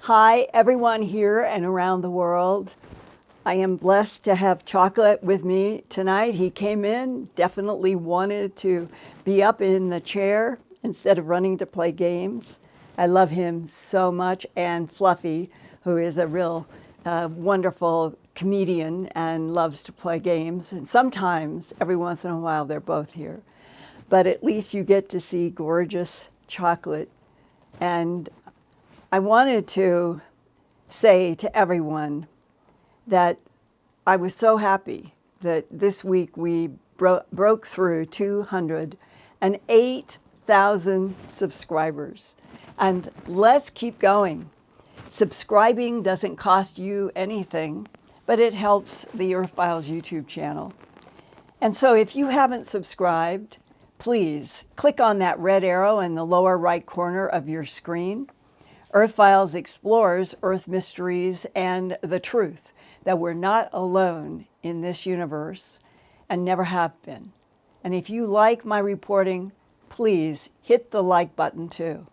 Hi, everyone here and around the world. I am blessed to have Chocolate with me tonight. He came in, definitely wanted to be up in the chair instead of running to play games. I love him so much, and Fluffy, who is a real wonderful comedian and loves to play games. And sometimes, every once in a while, they're both here. But at least you get to see gorgeous Chocolate. And I wanted to say to everyone that I was so happy that this week we broke through 208,000 subscribers. And let's keep going. Subscribing doesn't cost you anything, but it helps the Earthfiles YouTube channel. And so if you haven't subscribed, please click on that red arrow in the lower right corner of your screen. Earthfiles explores Earth mysteries and the truth that we're not alone in this universe and never have been. And if you like my reporting, please hit the like button too.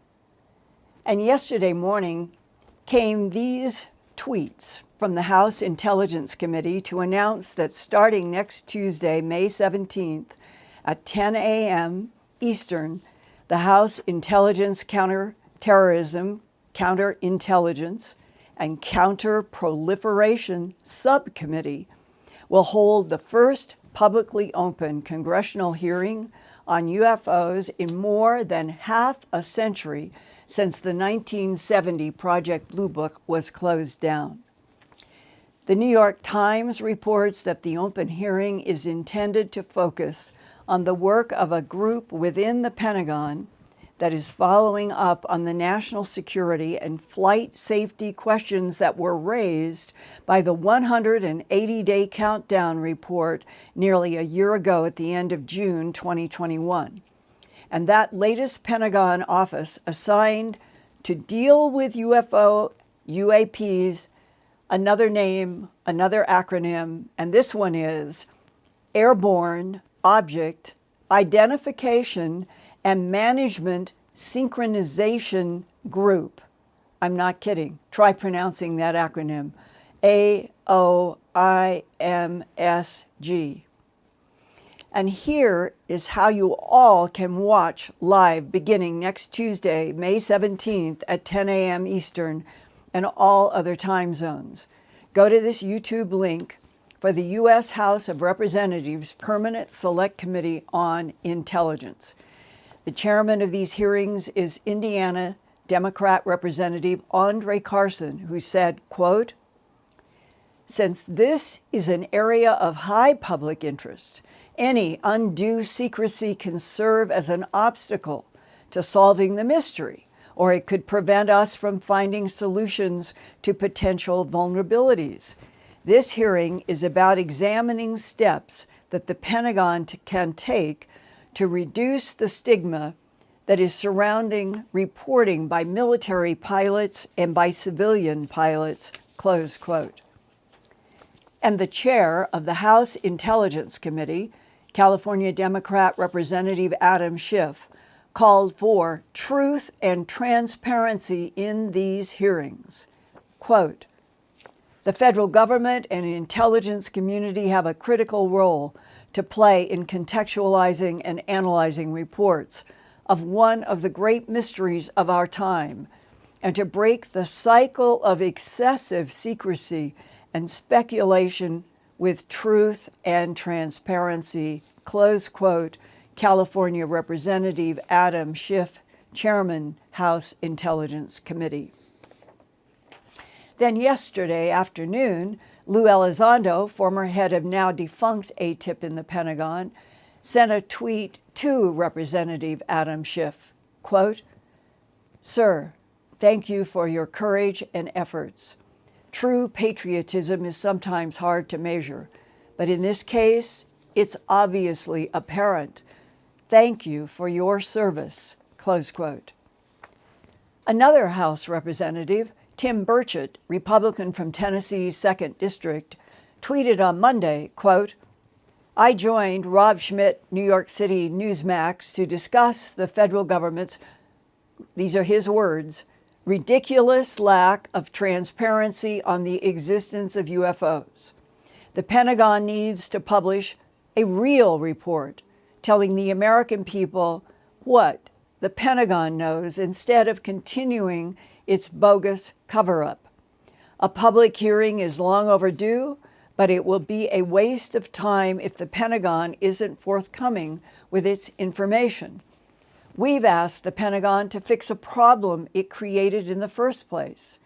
And yesterday morning came these tweets from the House Intelligence Committee to announce that starting next Tuesday, May 17th at 10 a.m. Eastern, the House Intelligence Counterintelligence and Counter-Proliferation Subcommittee will hold the first publicly open congressional hearing on UFOs in more than half a century since the 1970 Project Blue Book was closed down. The New York Times reports that the open hearing is intended to focus on the work of a group within the Pentagon that is following up on the national security and flight safety questions that were raised by the 180-day countdown report nearly a year ago at the end of June 2021. And that latest Pentagon office assigned to deal with UAPs, another name, another acronym, and this one is Airborne Object Identification and Management Synchronization Group. I'm not kidding. Try pronouncing that acronym. AOIMSG. And here is how you all can watch live beginning next Tuesday, May 17th at 10 a.m. Eastern and all other time zones. Go to this YouTube link for the U.S. House of Representatives Permanent Select Committee on Intelligence. The chairman of these hearings is Indiana Democrat Representative Andre Carson, who said, quote, "Since this is an area of high public interest, any undue secrecy can serve as an obstacle to solving the mystery, or it could prevent us from finding solutions to potential vulnerabilities. This hearing is about examining steps that the Pentagon can take to reduce the stigma that is surrounding reporting by military pilots and by civilian pilots," close quote. And the chair of the House Intelligence Committee, California Democrat Representative Adam Schiff, called for truth and transparency in these hearings. Quote, "The federal government and intelligence community have a critical role to play in contextualizing and analyzing reports of one of the great mysteries of our time, and to break the cycle of excessive secrecy and speculation with truth and transparency," close quote, California Representative Adam Schiff, Chairman, House Intelligence Committee. Then yesterday afternoon, Lou Elizondo, former head of now defunct ATIP in the Pentagon, sent a tweet to Representative Adam Schiff, quote, "Sir, thank you for your courage and efforts. True patriotism is sometimes hard to measure, but in this case, it's obviously apparent. Thank you for your service," close quote. Another House representative, Tim Burchett, Republican from Tennessee's 2nd District, tweeted on Monday, quote, "I joined Rob Schmidt, New York City Newsmax, to discuss the federal government's," these are his words, ridiculous lack of transparency on the existence of UFOs. The Pentagon needs to publish a real report telling the American people what the Pentagon knows instead of continuing its bogus cover-up. A public hearing is long overdue, but it will be a waste of time if the Pentagon isn't forthcoming with its information. We've asked the Pentagon to fix a problem it created in the first place,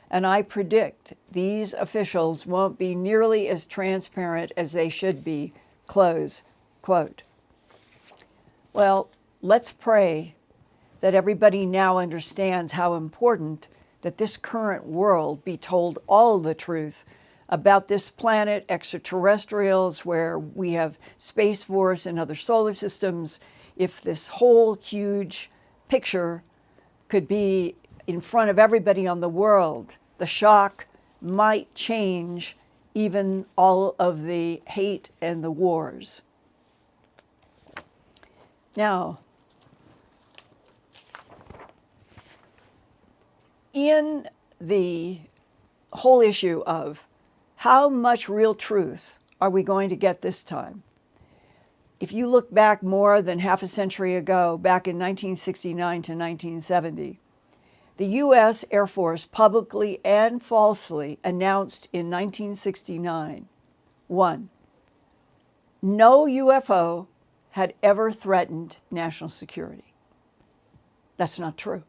and I predict these officials won't be nearly as transparent as they should be, close quote. Well, let's pray that everybody now understands how important that this current world be told all the truth about this planet, extraterrestrials, where we have Space Force and other solar systems. If this whole huge picture could be in front of everybody on the world, the shock might change even all of the hate and the wars. Now, in the whole issue of how much real truth are we going to get this time? If you look back more than half a century ago, back in 1969 to 1970, the U.S. Air Force publicly and falsely announced in 1969, 1, no UFO had ever threatened national security. That's not true.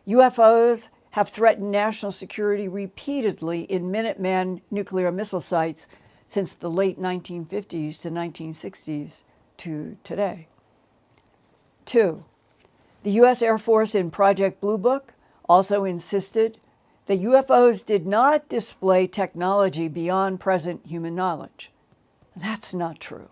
UFOs have threatened national security repeatedly in Minuteman nuclear missile sites since the late 1950s to 1960s to today. 2, the U.S. Air Force in Project Blue Book also insisted that UFOs did not display technology beyond present human knowledge. That's not true.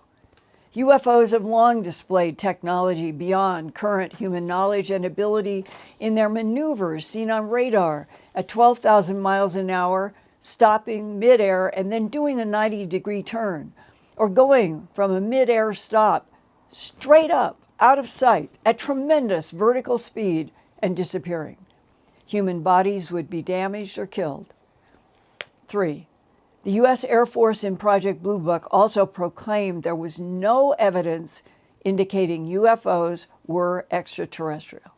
UFOs have long displayed technology beyond current human knowledge and ability in their maneuvers seen on radar at 12,000 miles an hour, stopping midair and then doing a 90-degree turn, or going from a midair stop straight up out of sight at tremendous vertical speed and disappearing. Human bodies would be damaged or killed. 3, the U.S. Air Force in Project Blue Book also proclaimed there was no evidence indicating UFOs were extraterrestrial.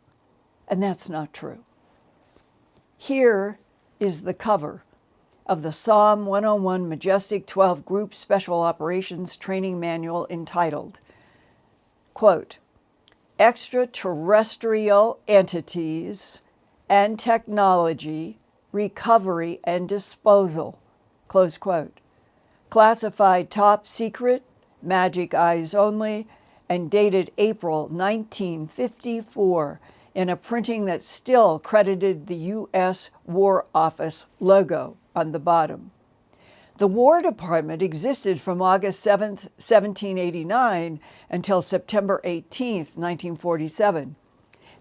And that's not true. Here is the cover of the Psalm 101 Majestic 12 Group Special Operations Training Manual entitled, quote, Extraterrestrial Entities and Technology, Recovery and Disposal, close quote. Classified top secret, magic eyes only, and dated April 1954 in a printing that still credited the U.S. War Office logo on the bottom. The War Department existed from August 7th, 1789 until September 18th, 1947.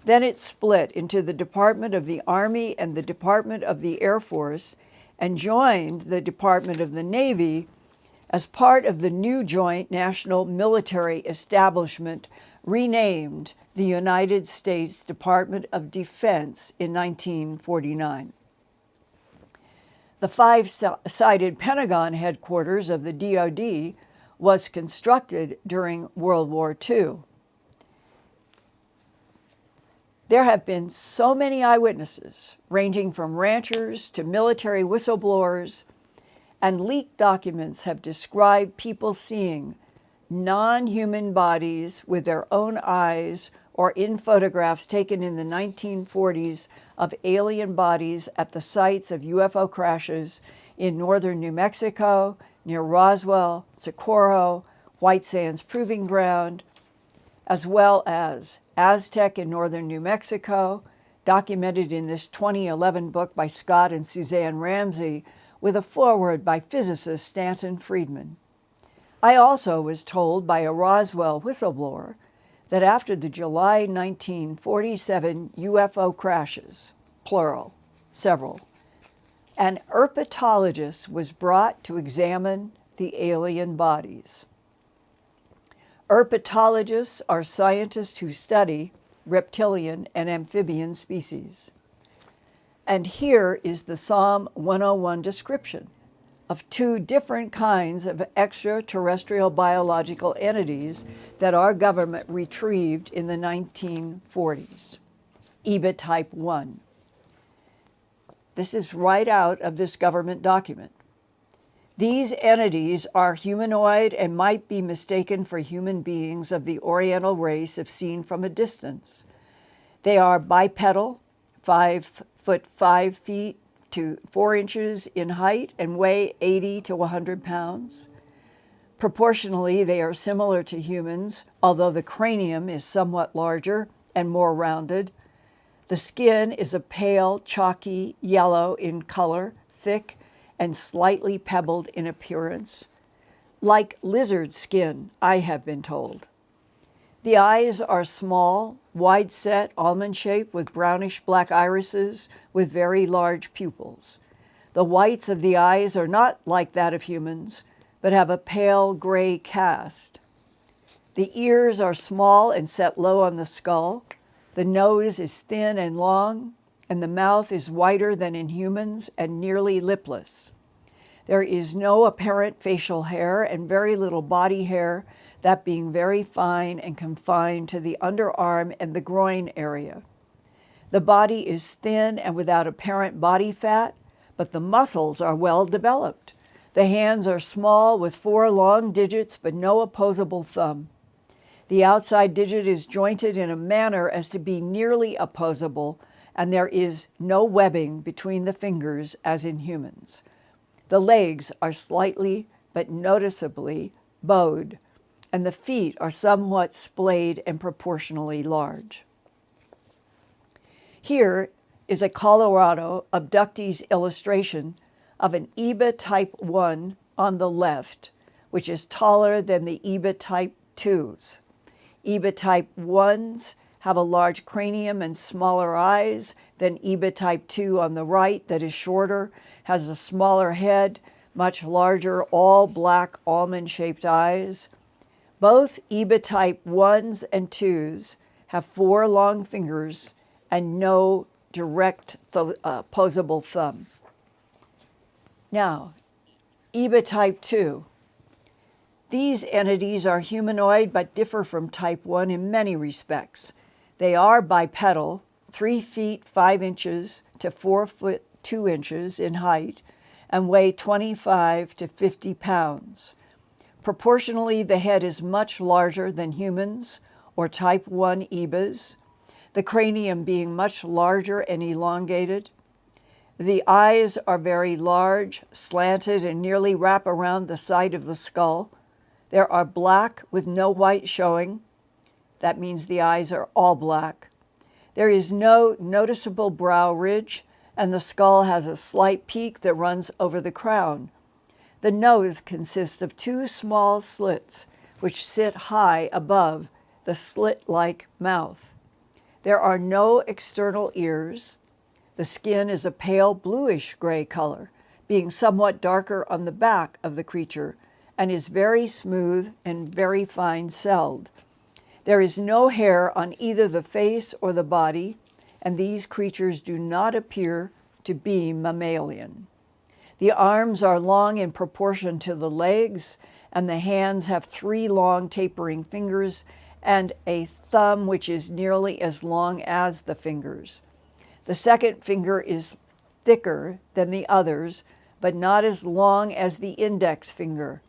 Then it split into the Department of the Army and the Department of the Air Force and joined the Department of the Navy as part of the new joint national military establishment renamed the United States Department of Defense in 1949. The five-sided Pentagon headquarters of the DoD was constructed during World War II. There have been so many eyewitnesses, ranging from ranchers to military whistleblowers, and leaked documents have described people seeing non-human bodies with their own eyes or in photographs taken in the 1940s of alien bodies at the sites of UFO crashes in northern New Mexico, near Roswell, Socorro, White Sands Proving Ground, as well as Aztec in northern New Mexico, documented in this 2011 book by Scott and Suzanne Ramsey, with a foreword by physicist Stanton Friedman. I also was told by a Roswell whistleblower that after the July 1947 UFO crashes, plural, several, an herpetologist was brought to examine the alien bodies. Herpetologists are scientists who study reptilian and amphibian species. And here is the Psalm 101 description of two different kinds of extraterrestrial biological entities that our government retrieved in the 1940s. EBA type 1. This is right out of this government document. These entities are humanoid and might be mistaken for human beings of the Oriental race if seen from a distance. They are bipedal, 5 foot 5 feet to 4 inches in height and weigh 80 to 100 pounds. Proportionally, they are similar to humans, although the cranium is somewhat larger and more rounded. The skin is a pale, chalky yellow in color, thick, and slightly pebbled in appearance. Like lizard skin, I have been told. The eyes are small, wide-set, almond-shaped with brownish-black irises with very large pupils. The whites of the eyes are not like that of humans, but have a pale gray cast. The ears are small and set low on the skull. The nose is thin and long, and the mouth is wider than in humans and nearly lipless. There is no apparent facial hair and very little body hair, that being very fine and confined to the underarm and the groin area. The body is thin and without apparent body fat, but the muscles are well developed. The hands are small with 4 long digits but no opposable thumb. The outside digit is jointed in a manner as to be nearly opposable, and there is no webbing between the fingers as in humans. The legs are slightly but noticeably bowed, and the feet are somewhat splayed and proportionally large. Here is a Colorado abductee's illustration of an EBA type 1 on the left, which is taller than the EBA type 2s. EBA type 1s have a large cranium and smaller eyes than EBA type 2 on the right that is shorter, has a smaller head, much larger, all black almond-shaped eyes. Both EBA type 1s and 2s have 4 long fingers and no direct opposable thumb. Now, EBA type 2. These entities are humanoid but differ from type 1 in many respects. They are bipedal, 3 feet 5 inches to 4 foot 2 inches in height, and weigh 25 to 50 pounds. Proportionally, the head is much larger than humans or type 1 EBAs, the cranium being much larger and elongated. The eyes are very large, slanted, and nearly wrap around the side of the skull. They are black with no white showing. That means the eyes are all black. There is no noticeable brow ridge, and the skull has a slight peak that runs over the crown. The nose consists of 2 small slits, which sit high above the slit-like mouth. There are no external ears. The skin is a pale bluish-gray color, being somewhat darker on the back of the creature, and is very smooth and very fine-celled. There is no hair on either the face or the body, and these creatures do not appear to be mammalian. The arms are long in proportion to the legs, and the hands have 3 long tapering fingers and a thumb which is nearly as long as the fingers. The second finger is thicker than the others, but not as long as the index finger.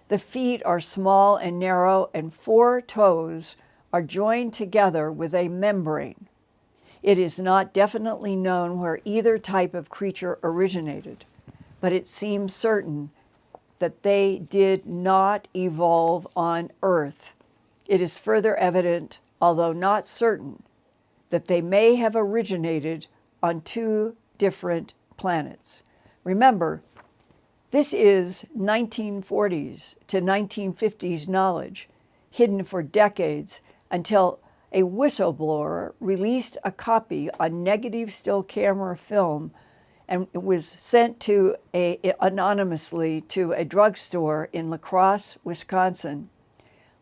The feet are small and narrow, and 4 toes are joined together with a membrane. It is not definitely known where either type of creature originated, but it seems certain that they did not evolve on Earth. It is further evident, although not certain, that they may have originated on 2 different planets. Remember, this is 1940s to 1950s knowledge, hidden for decades until a whistleblower released a copy on negative still camera film, and it was sent to anonymously to a drugstore in La Crosse, Wisconsin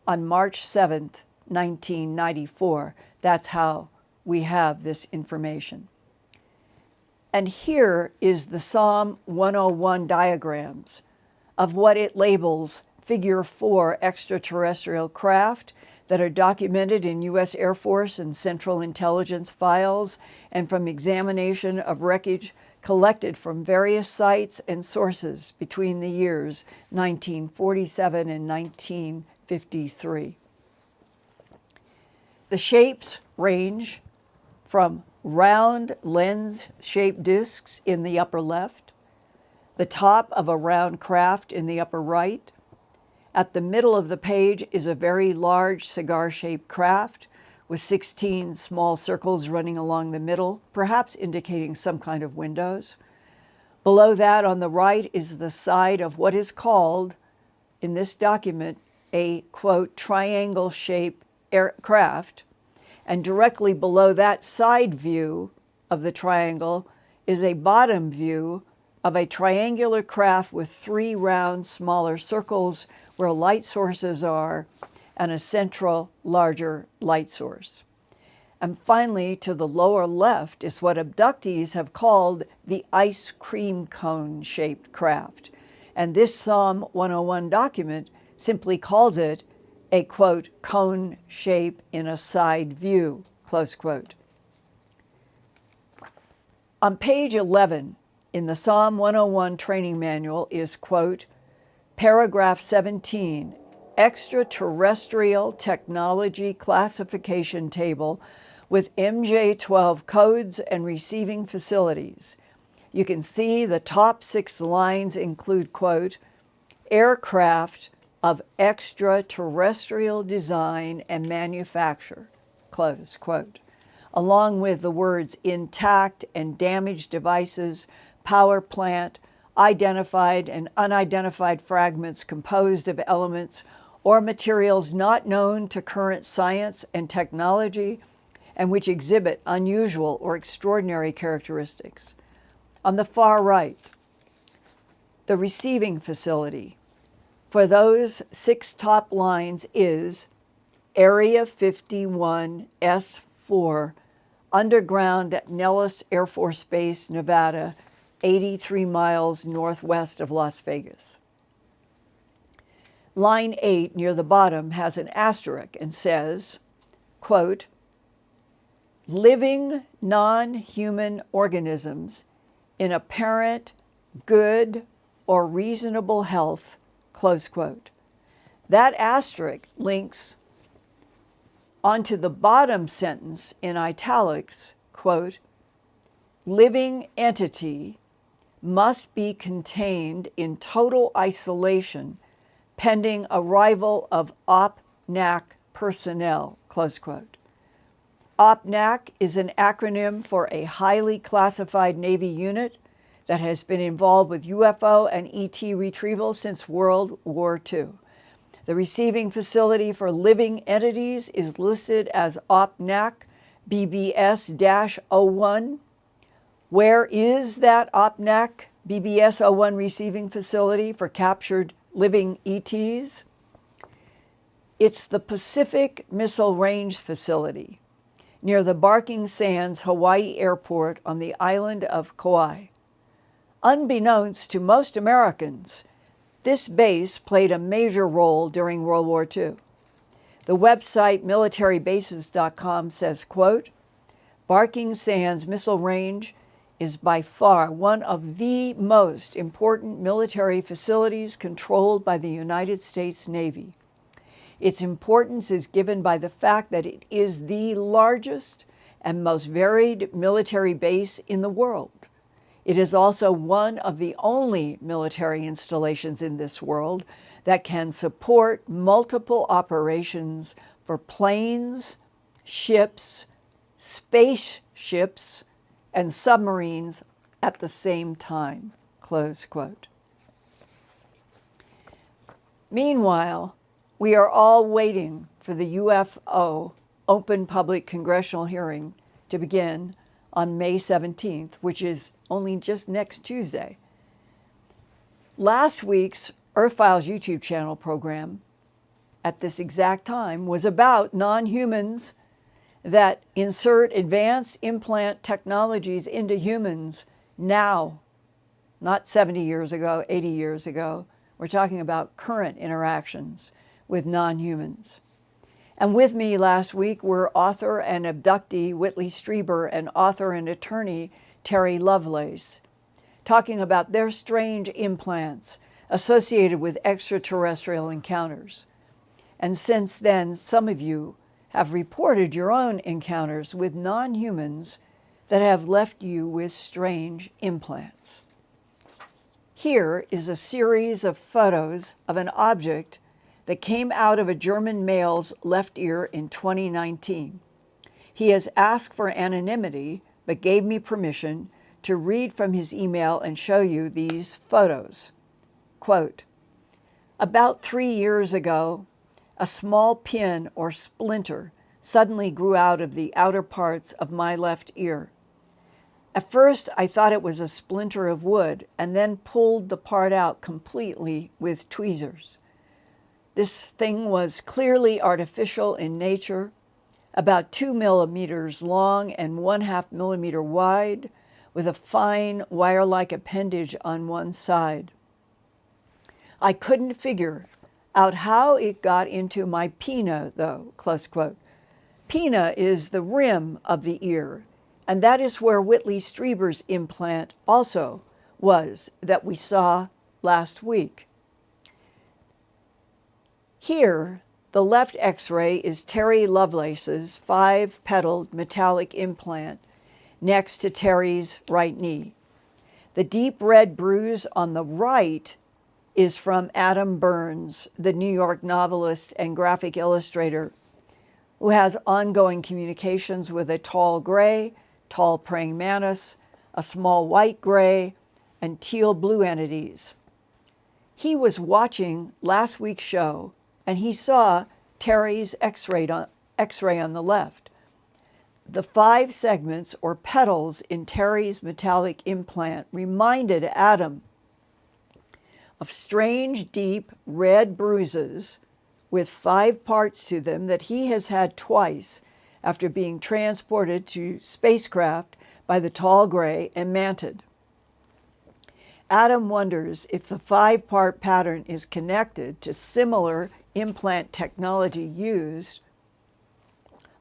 on March 7th, 1994. That's how we have this information. And here is the Psalm 101 diagrams of what it labels Figure 4 extraterrestrial craft that are documented in U.S. Air Force and Central Intelligence files and from examination of wreckage collected from various sites and sources between the years 1947 and 1953. The shapes range from round lens-shaped discs in the upper left, the top of a round craft in the upper right. At the middle of the page is a very large cigar-shaped craft with 16 small circles running along the middle, perhaps indicating some kind of windows. Below that on the right is the side of what is called, in this document, a, quote, triangle-shaped aircraft. And directly below that side view of the triangle is a bottom view of a triangular craft with 3 round, smaller circles where light sources are and a central, larger light source. And finally, to the lower left is what abductees have called the ice cream cone-shaped craft. And this Psalm 101 document simply calls it a, quote, cone shape in a side view, close quote. On page 11 in the Psalm 101 training manual is, quote, paragraph 17, extraterrestrial technology classification table with MJ12 codes and receiving facilities. You can see the top 6 lines include, quote, aircraft of extraterrestrial design and manufacture, close quote, along with the words intact and damaged devices, power plant, identified and unidentified fragments composed of elements or materials not known to current science and technology and which exhibit unusual or extraordinary characteristics. On the far right, the receiving facility for those 6 top lines is Area 51 S4, underground at Nellis Air Force Base, Nevada, 83 miles northwest of Las Vegas. Line 8 near the bottom has an asterisk and says, quote, living non-human organisms in apparent good or reasonable health, close quote. That asterisk links onto the bottom sentence in italics, quote, living entity must be contained in total isolation pending arrival of OPNAC personnel, close quote. OPNAC is an acronym for a highly classified Navy unit that has been involved with UFO and ET retrieval since World War II. The receiving facility for living entities is listed as OPNAC BBS-01. Where is that OPNAC BBS-01 receiving facility for captured living ETs? It's the Pacific Missile Range Facility near the Barking Sands Hawaii Airport on the island of Kauai. Unbeknownst to most Americans, this base played a major role during World War II. The website militarybases.com says, quote, Barking Sands Missile Range is by far one of the most important military facilities controlled by the United States Navy. Its importance is given by the fact that it is the largest and most varied military base in the world. It is also one of the only military installations in this world that can support multiple operations for planes, ships, spaceships, and submarines at the same time, close quote. Meanwhile, we are all waiting for the UFO open public congressional hearing to begin on May 17th, which is only just next Tuesday. Last week's Earthfiles YouTube channel program at this exact time was about non-humans that insert advanced implant technologies into humans Now, not 70 years ago, 80 years ago. We're talking about current interactions with non-humans. And with me last week were author and abductee Whitley Strieber and author and attorney Terry Lovelace, talking about their strange implants associated with extraterrestrial encounters. And since then, some of you have reported your own encounters with non-humans that have left you with strange implants. Here is a series of photos of an object that came out of a German male's left ear in 2019. He has asked for anonymity, but gave me permission to read from his email and show you these photos. Quote, "About 3 years ago, a small pin or splinter suddenly grew out of the outer parts of my left ear. At first, I thought it was a splinter of wood and then pulled the part out completely with tweezers. This thing was clearly artificial in nature, about 2 millimeters long and 1/2 millimeter wide, with a fine wire-like appendage on one side. I couldn't figure out how it got into my pinna, though," close quote. Pinna is the rim of the ear, and that is where Whitley Strieber's implant also was that we saw last week. Here, the left X-ray is Terry Lovelace's 5-petaled metallic implant next to Terry's right knee. The deep red bruise on the right is from Adam Burns, the New York novelist and graphic illustrator, who has ongoing communications with a tall gray, tall praying mantis, a small white gray, and teal blue entities. He was watching last week's show, and he saw Terry's X-ray on the left. The 5 segments or petals in Terry's metallic implant reminded Adam of strange, deep red bruises with 5 parts to them that he has had twice after being transported to spacecraft by the tall gray and mantid. Adam wonders if the 5-part pattern is connected to similar implant technology used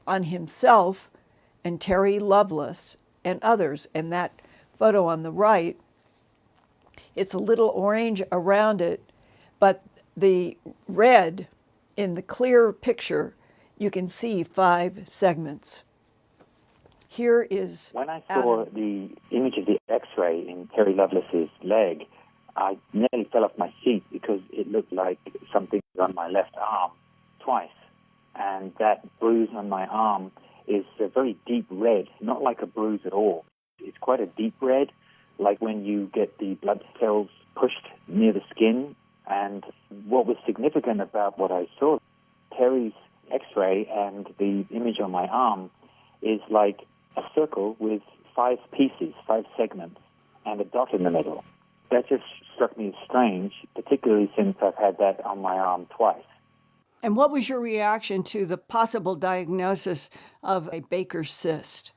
on himself and Terry Lovelace and others. And that photo on the right, it's a little orange around it, but the red in the clear picture, you can see 5 segments. Here is When I saw the image of the X-ray in Terry Lovelace's leg, I nearly fell off my seat because it looked like something was on my left arm twice. And that bruise on my arm is a very deep red, not like a bruise at all. It's quite a deep red, like when you get the blood cells pushed near the skin. And what was significant about what I saw, Terry's X-ray and the image on my arm is like a circle with 5 pieces, 5 segments, and a dot in the middle. That just struck me as strange, particularly since I've had that on my arm twice. And what was your reaction to the possible diagnosis of a Baker's cyst?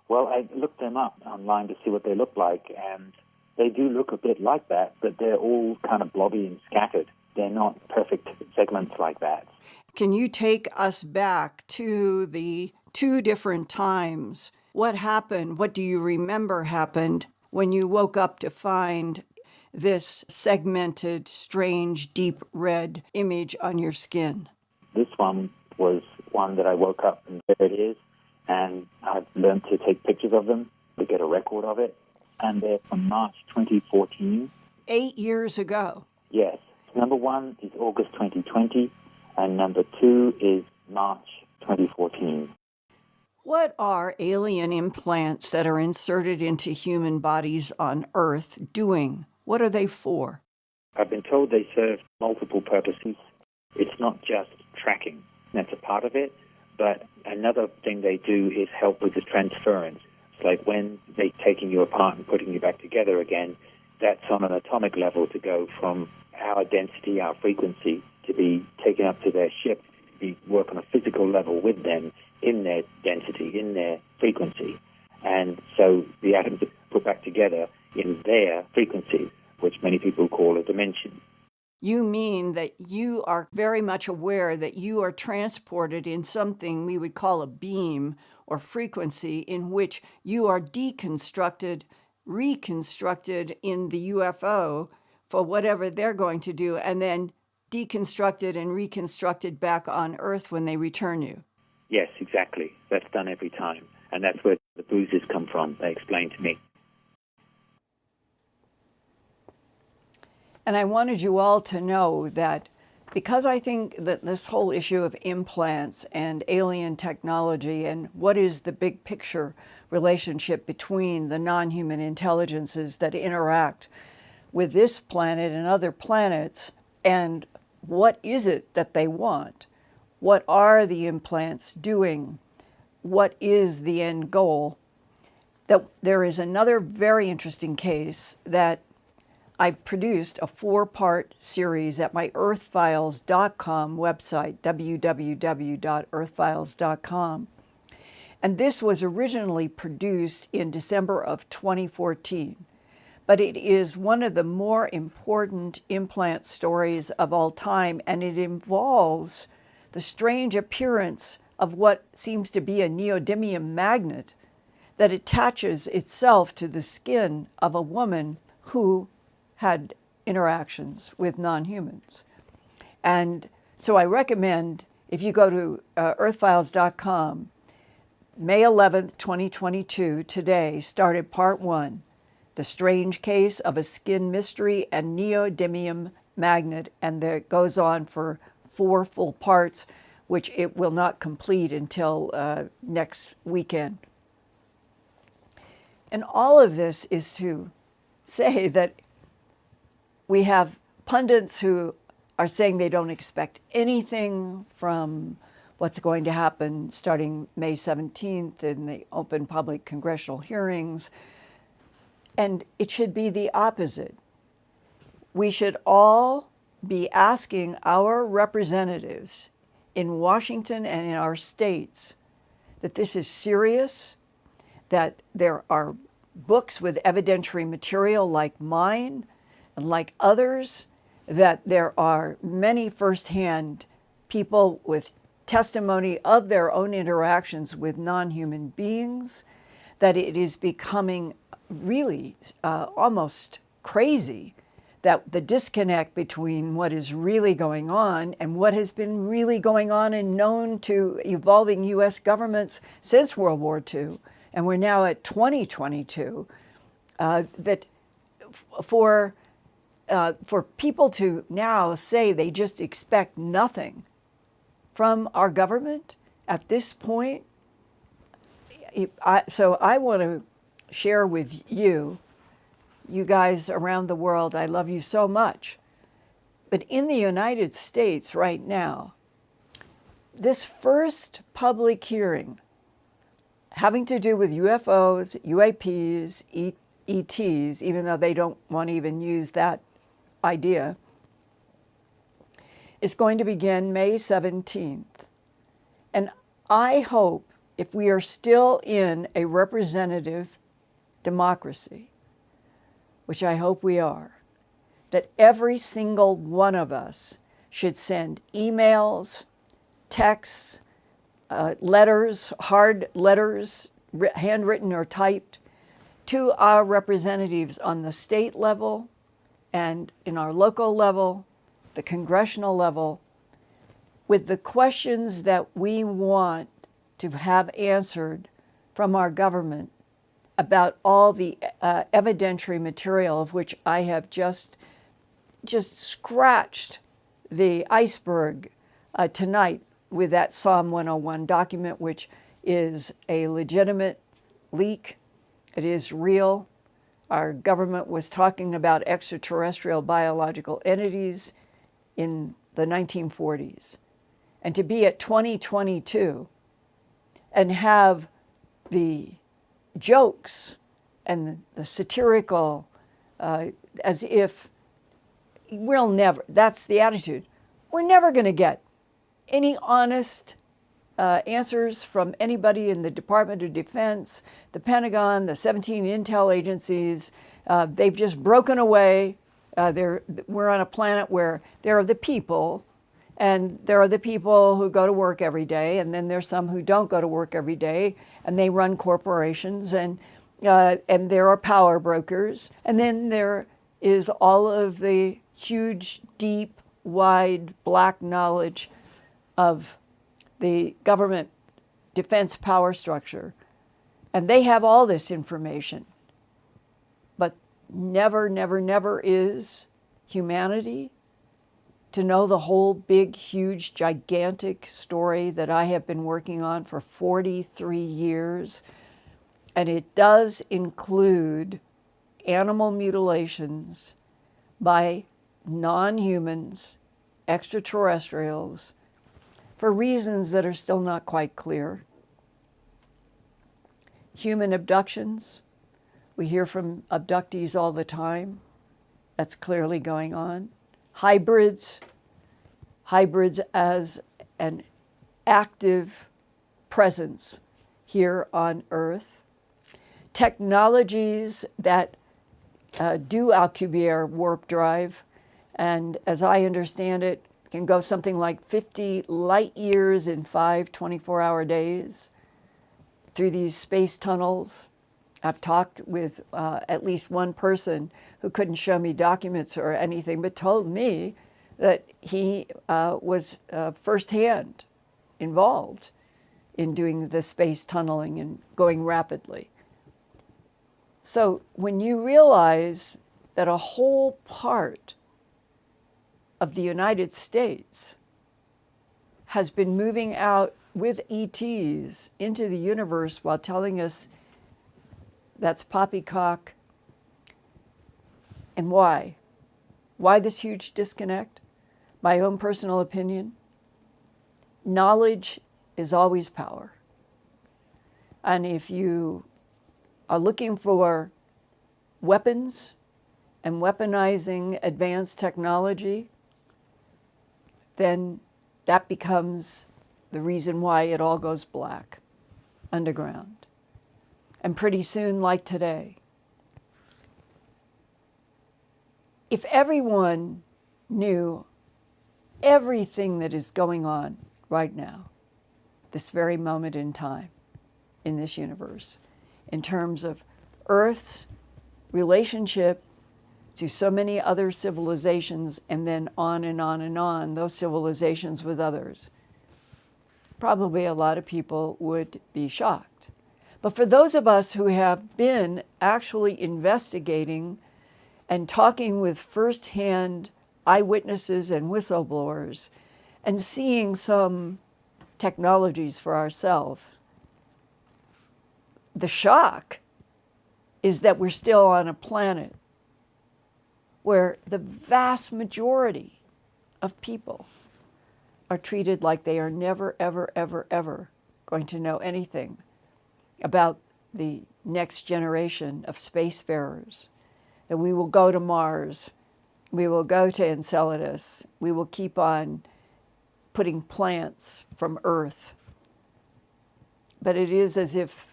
Well, I looked them up online to see what they look like, and they do look a bit like that, but they're all kind of blobby and scattered. They're not perfect segments like that. Can you take us back to the 2 different times? What happened? What do you remember happened when you woke up to find this segmented, strange, deep red image on your skin? This one was one that I woke up and there it is, and I've learned to take pictures of them to get a record of it, and they're from March 2014. 8 years ago. Yes. Number 1 is August 2020, and number 2 is March 2014. What are alien implants that are inserted into human bodies on Earth doing? What are they for? I've been told they serve multiple purposes. It's not just tracking. That's a part of it. But another thing they do is help with the transference. It's like when they're taking you apart and putting you back together again, that's on an atomic level to go from our density, our frequency, to be taken up to their ship, to work on a physical level with them in their density, in their frequency. And so the atoms are put back together frequencies, which many people call a dimension. You mean that you are very much aware that you are transported in something we would call a beam or frequency, in which you are deconstructed, reconstructed in the UFO for whatever they're going to do, and then deconstructed and reconstructed back on Earth when they return you. Yes, exactly. That's done every time. And that's where the bruises come from, they explained to me. And I wanted you all to know that, because I think that this whole issue of implants and alien technology and what is the big picture relationship between the non-human intelligences that interact with this planet and other planets, and what is it that they want? What are the implants doing? What is the end goal? That there is another very interesting case that I produced a 4-part series at my Earthfiles.com website, www.earthfiles.com. And this was originally produced in December of 2014. But it is one of the more important implant stories of all time, and it involves the strange appearance of what seems to be a neodymium magnet that attaches itself to the skin of a woman who had interactions with non-humans. And so I recommend, if you go to earthfiles.com, May 11th, 2022, today, started part 1, The Strange Case of a Skin Mystery and Neodymium Magnet, and there it goes on for 4 full parts, which it will not complete until next weekend. And all of this is to say that we have pundits who are saying they don't expect anything from what's going to happen starting May 17th in the open public congressional hearings. And it should be the opposite. We should all be asking our representatives in Washington and in our states that this is serious, that there are books with evidentiary material like mine and like others, that there are many firsthand people with testimony of their own interactions with non-human beings, that it is becoming really almost crazy, that the disconnect between what is really going on and what has been really going on and known to evolving U.S. governments since World War II, and we're now at 2022, that for people to now say they just expect nothing from our government at this point. So I want to share with you guys around the world, I love you so much. But in the United States right now, this first public hearing having to do with UFOs, UAPs, ETs, even though they don't want to even use that idea, is going to begin May 17th. And I hope, if we are still in a representative democracy, which I hope we are, that every single one of us should send emails, texts, letters, hard letters, handwritten or typed, to our representatives on the state level and in our local level, the congressional level, with the questions that we want to have answered from our government about all the evidentiary material of which I have just scratched the iceberg tonight with that Psalm 101 document, which is a legitimate leak. It is real. Our government was talking about extraterrestrial biological entities in the 1940s. And to be at 2022 and have the jokes and the satirical, as if we'll never, that's the attitude, we're never going to get any honest answers from anybody in the Department of Defense, the Pentagon, the 17 intel agencies. They've just broken away. We're on a planet where there are the people, and there are the people who go to work every day, and then there's some who don't go to work every day, and they run corporations, and there are power brokers, and then there is all of the huge, deep, wide, black knowledge of the government defense power structure. And they have all this information. But never, never, never is humanity to know the whole big, huge, gigantic story that I have been working on for 43 years. And it does include animal mutilations by non-humans, extraterrestrials, for reasons that are still not quite clear. Human abductions. We hear from abductees all the time. That's clearly going on. Hybrids as an active presence here on Earth. Technologies that do Alcubierre warp drive, and as I understand it, can go something like 50 light years in 5 24-hour days through these space tunnels. I've talked with at least one person who couldn't show me documents or anything, but told me that he was firsthand involved in doing the space tunneling and going rapidly. So when you realize that a whole part of the United States has been moving out with ETs into the universe while telling us that's poppycock, and why? Why this huge disconnect? My own personal opinion, knowledge is always power. And if you are looking for weapons and weaponizing advanced technology, then that becomes the reason why it all goes black underground. And pretty soon, like today, if everyone knew everything that is going on right now, this very moment in time in this universe, in terms of Earth's relationship to so many other civilizations, and then on and on and on, those civilizations with others, probably a lot of people would be shocked. But for those of us who have been actually investigating and talking with firsthand eyewitnesses and whistleblowers and seeing some technologies for ourselves, the shock is that we're still on a planet where the vast majority of people are treated like they are never, ever, ever, ever going to know anything about the next generation of spacefarers, that we will go to Mars, we will go to Enceladus, we will keep on putting plants from Earth. But it is as if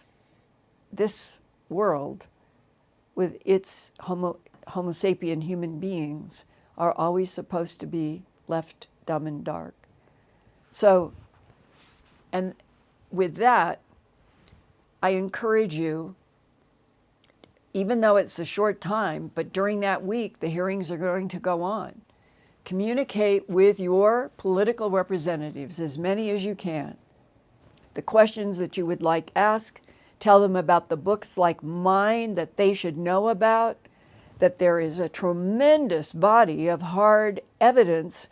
this world, with its Homo sapien human beings, are always supposed to be left dumb and dark. So, and with that, I encourage you, even though it's a short time, but during that week, the hearings are going to go on. Communicate with your political representatives, as many as you can. The questions that you would like asked, tell them about the books like mine that they should know about, that there is a tremendous body of hard evidence,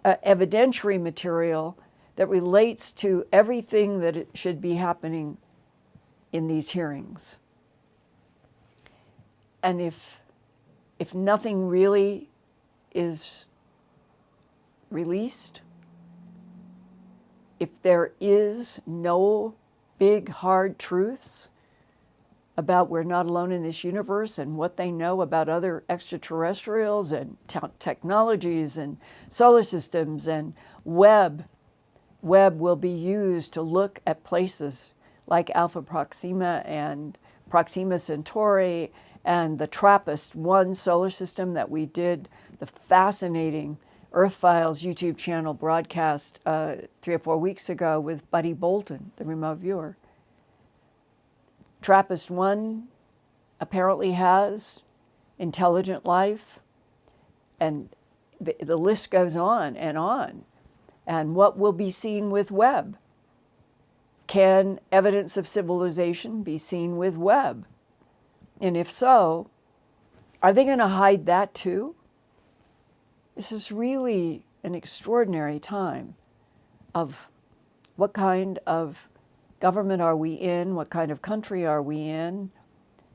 evidentiary material that relates to everything that should be happening in these hearings. And if nothing really is released, if there is no big hard truths about we're not alone in this universe and what they know about other extraterrestrials and technologies and solar systems and Webb, Webb will be used to look at places like Alpha Proxima and Proxima Centauri and the TRAPPIST-1 solar system that we did the fascinating Earthfiles YouTube channel broadcast 3 or 4 weeks ago with Buddy Bolton, the remote viewer. TRAPPIST-1 apparently has intelligent life, and the list goes on and on. And what will be seen with Webb? Can evidence of civilization be seen with Webb? And if so, are they going to hide that too? This is really an extraordinary time of what kind of government are we in, what kind of country are we in,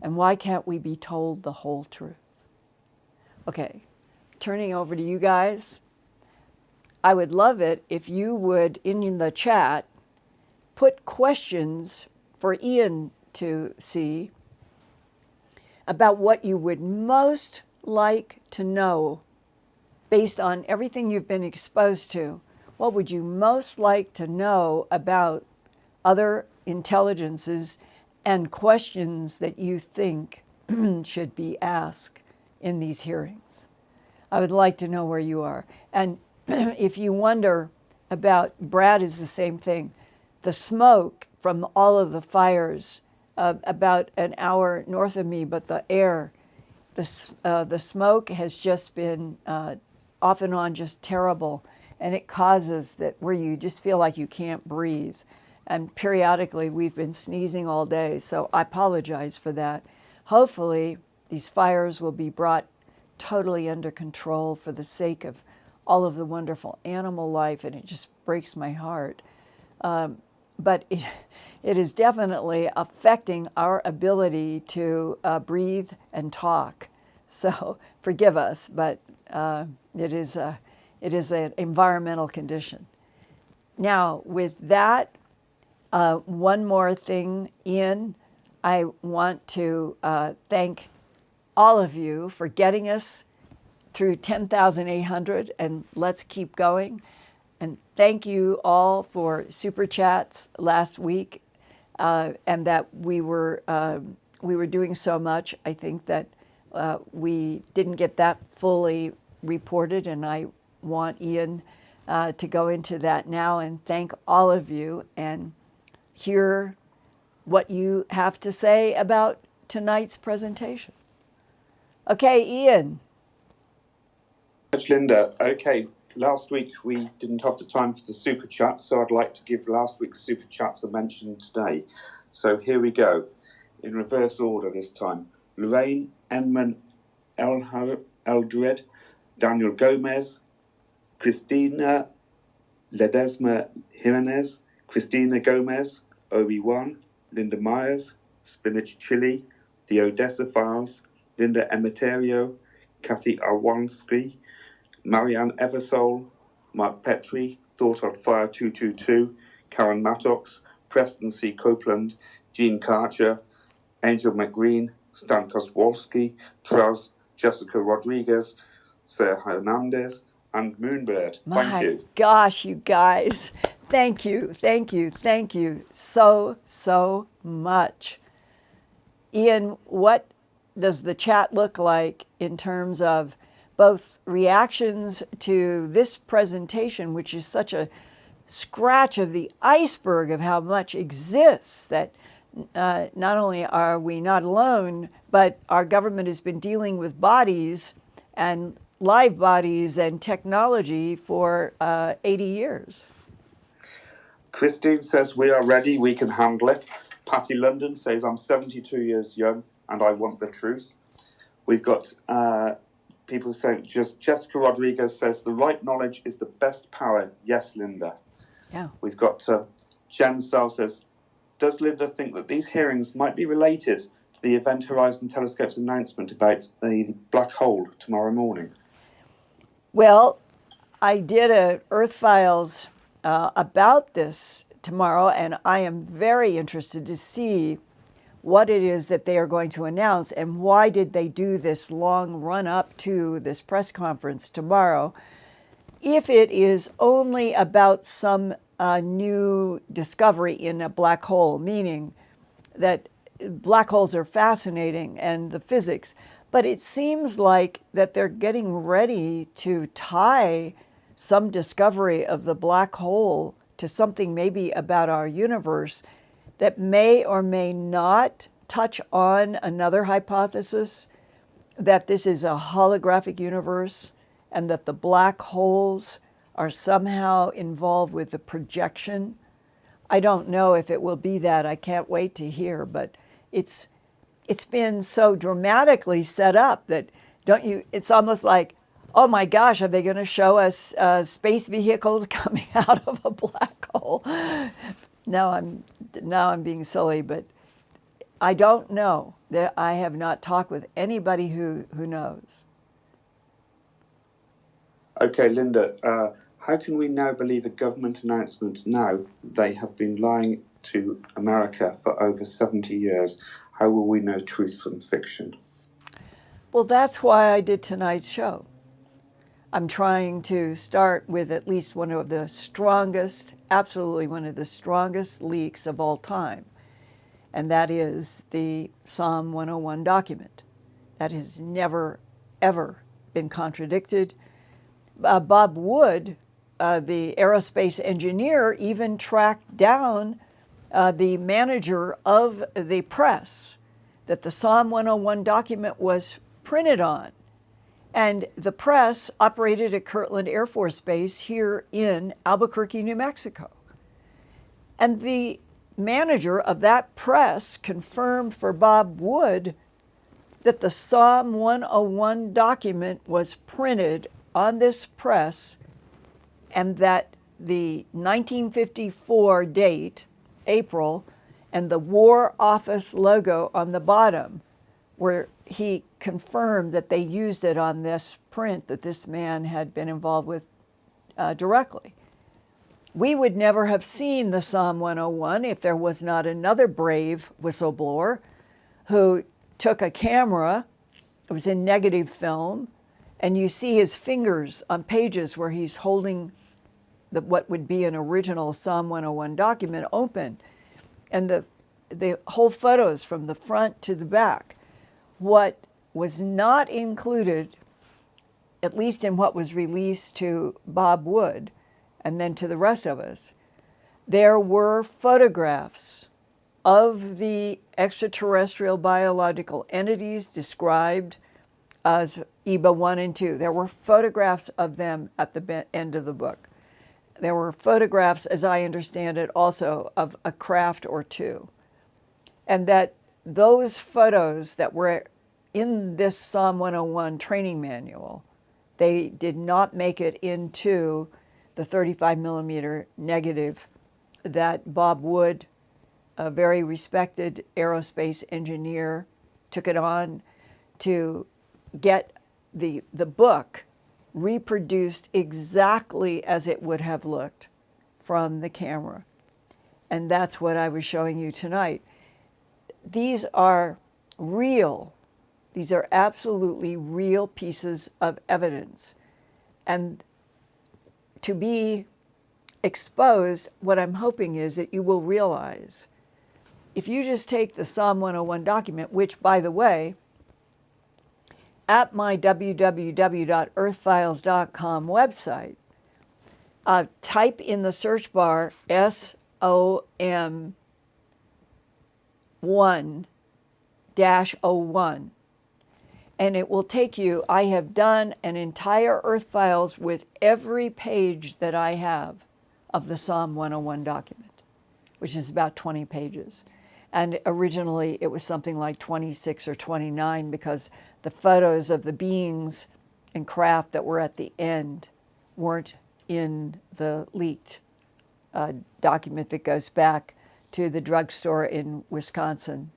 and why can't we be told the whole truth? Okay, turning over to you guys. I would love it if you would, in the chat, put questions for Ian to see about what you would most like to know based on everything you've been exposed to. What would you most like to know about other intelligences and questions that you think should be asked in these hearings? I would like to know where you are. And if you wonder about, Brad is the same thing, the smoke from all of the fires about an hour north of me, but the air, the smoke has just been off and on just terrible, and it causes that where you just feel like you can't breathe. And periodically we've been sneezing all day, so I apologize for that. Hopefully these fires will be brought totally under control for the sake of all of the wonderful animal life, and it just breaks my heart. But it is definitely affecting our ability to breathe and talk. So forgive us, but it is an environmental condition. Now, with that, one more thing, Ian, I want to thank all of you for getting us through 10,800, and let's keep going. And thank you all for super chats last week, and that we were doing so much. I think that we didn't get that fully reported, and I want Ian to go into that now and thank all of you and hear what you have to say about tonight's presentation. Okay, Ian. Much, Linda. Okay, last week we didn't have the time for the super chats, so I'd like to give last week's super chats a mention today. So here we go, in reverse order this time. Lorraine Enman Eldred, Daniel Gomez, Christina Ledesma Jimenez, Christina Gomez, Obi-Wan, Linda Myers, Spinach Chili, The Odessa Files, Linda Emeterio, Kathy Awansky, Marianne Eversole, Mark Petrie, Thought on Fire 222, Karen Mattox, Preston C. Copeland, Jean Karcher, Angel McGreen, Stan Koswolski, Traz, Jessica Rodriguez, Sir Hernandez, and Moonbird. Thank you. My gosh, you guys. Thank you, thank you, thank you so much. Ian, what does the chat look like in terms of both reactions to this presentation, which is such a scratch of the iceberg of how much exists, that not only are we not alone, but our government has been dealing with bodies and live bodies and technology for 80 years. Christine says, we are ready, we can handle it. Patty London says, I'm 72 years young and I want the truth. We've got people saying, just Jessica Rodriguez says, the right knowledge is the best power. Yes, Linda. Yeah. We've got Jen Sal says, does Linda think that these hearings might be related to the Event Horizon Telescope's announcement about the black hole tomorrow morning? Well, I did a Earthfiles about this tomorrow, and I am very interested to see what it is that they are going to announce and why did they do this long run up to this press conference tomorrow. If it is only about some new discovery in a black hole, meaning that black holes are fascinating and the physics, but it seems like that they're getting ready to tie some discovery of the black hole to something maybe about our universe that may or may not touch on another hypothesis, that this is a holographic universe and that the black holes are somehow involved with the projection. I don't know if it will be that. I can't wait to hear, but it's been so dramatically set up that it's almost like, oh my gosh, are they going to show us space vehicles coming out of a black hole? Now I'm being silly, but I don't know. I have not talked with anybody who knows. Okay, Linda, how can we now believe a government announcement now they have been lying to America for over 70 years? How will we know truth from fiction? Well, that's why I did tonight's show. I'm trying to start with at least one of the strongest, absolutely one of the strongest leaks of all time, and that is the Psalm 101 document. That has never, ever been contradicted. Bob Wood, the aerospace engineer, even tracked down the manager of the press that the Psalm 101 document was printed on. And the press operated at Kirtland Air Force Base here in Albuquerque, New Mexico. And the manager of that press confirmed for Bob Wood that the Psalm 101 document was printed on this press and that the 1954 date, April, and the War Office logo on the bottom, where he confirmed that they used it on this print that this man had been involved with directly. We would never have seen the Psalm 101 if there was not another brave whistleblower who took a camera, it was in negative film, and you see his fingers on pages where he's holding what would be an original Psalm 101 document open, and the whole photos from the front to the back. What was not included, at least in what was released to Bob Wood and then to the rest of us, there were photographs of the extraterrestrial biological entities described as EBA 1 and 2. There were photographs of them at the end of the book. There were photographs, as I understand it, also of a craft or two. And that those photos that were in this Psalm 101 training manual, they did not make it into the 35 millimeter negative that Bob Wood, a very respected aerospace engineer, took it on to get the book reproduced exactly as it would have looked from the camera. And that's what I was showing you tonight. These are real. These are absolutely real pieces of evidence. And to be exposed, what I'm hoping is that you will realize, if you just take the Psalm 101 document, which, by the way, at my www.earthfiles.com website, type in the search bar SOM 1-01, and it will take you. I have done an entire Earthfiles with every page that I have of the Psalm 101 document, which is about 20 pages. And originally it was something like 26 or 29 because the photos of the beings and craft that were at the end weren't in the leaked document that goes back to the drugstore in Wisconsin